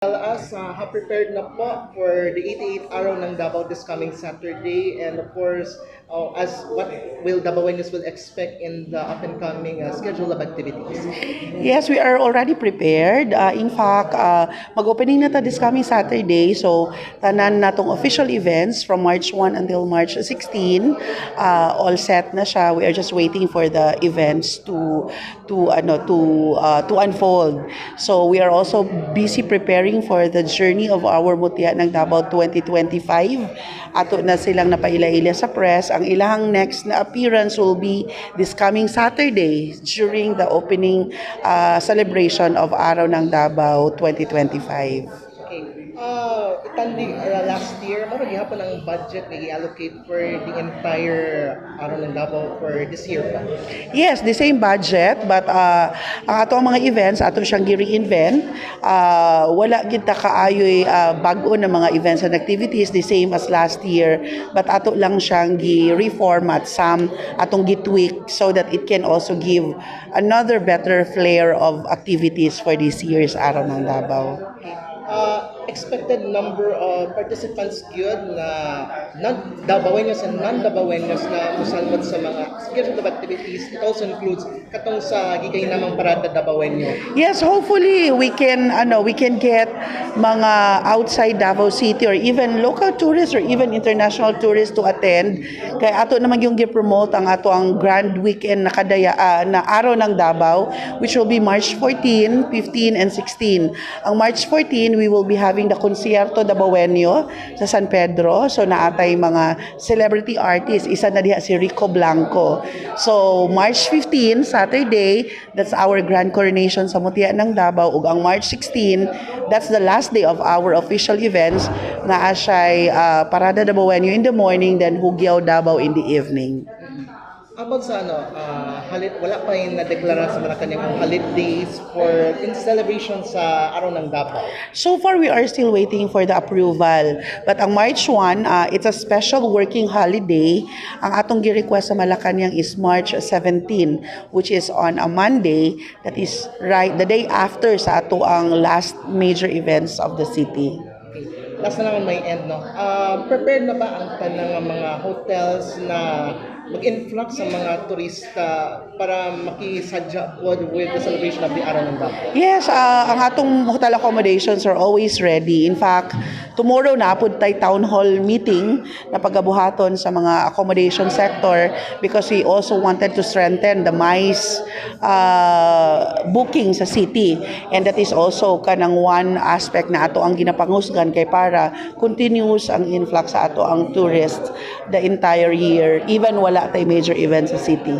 Tell us how prepared na po for the 88th araw ng Davao this coming Saturday, and of course, as what will Davaoenos will expect in the up and coming schedule of activities. Yes, we are already prepared. In fact, mag-opening na ta this coming Saturday. So, tanan natong official events from March 1 until March 16, all set na siya. We are just waiting for the events to unfold. So, we are also busy preparing for the journey of our Mutya ng Davao 2025. Ato na silang napaila-ila sa press. Ang ilang next na appearance will be this coming Saturday during the opening celebration of Araw ng Davao 2025. Okay. Itandi last year, maro gihapon ang budget na i-allocate for the entire araw ng Davao for this year pa. Yes, the same budget, but ang ato mga events, ato siyang gi-reinvent. Wala kita kaayoy bago na mga events and activities, the same as last year, but ato lang siyang gi-reformat, some atong gi-tweak so that it can also give another better flair of activities for this year's Araw ng Davao. Expected number of participants good na non-Davaoenos and non-Davaoenos na musalmot sa mga schedule of activities. It also includes katong sa gigay namang parada Davaoenyo. Yes, hopefully we can get mga outside Davao City or even local tourists or even international tourists to attend. Kaya ato naman yung gi-promote ang ato ang grand weekend na kadaya na Araw ng Davao, which will be March 14, 15 and 16. Ang March 14 we will be having the Concierto Davaoenyo sa San Pedro. So naatay mga celebrity artists. Isa na diha si Rico Blanco. So March 15, Saturday, that's our grand coronation sa Mutya ng Davao. Ug ang March 16, that's the last day of our official events. Naa siya'y Parada Davaoenyo in the morning, then Hugyaw Davao in the evening. About sa wala pa yung nadeklara sa Malacanang ang holidays for in celebration sa Araw ng Davao. So far, we are still waiting for the approval. But ang March 1, it's a special working holiday. Ang atong gi-request sa Malacanang is March 17, which is on a Monday. That is right the day after sa ato ang last major events of the city. Okay. Last na naman may end, no? Prepared na ba ang tanang mga hotels na mag-influx sa mga turista para makisadya with the celebration of the Araw ng Davao? Yes, ang atong hotel accommodations are always ready. In fact, tomorrow na pud tay town hall meeting na pagabuhaton sa mga accommodation sector because we also wanted to strengthen the MICE booking sa city. And that is also kanang one aspect na ato ang ginapangusgan kay para continuous ang influx sa ato ang tourists the entire year even wala tay major events sa city.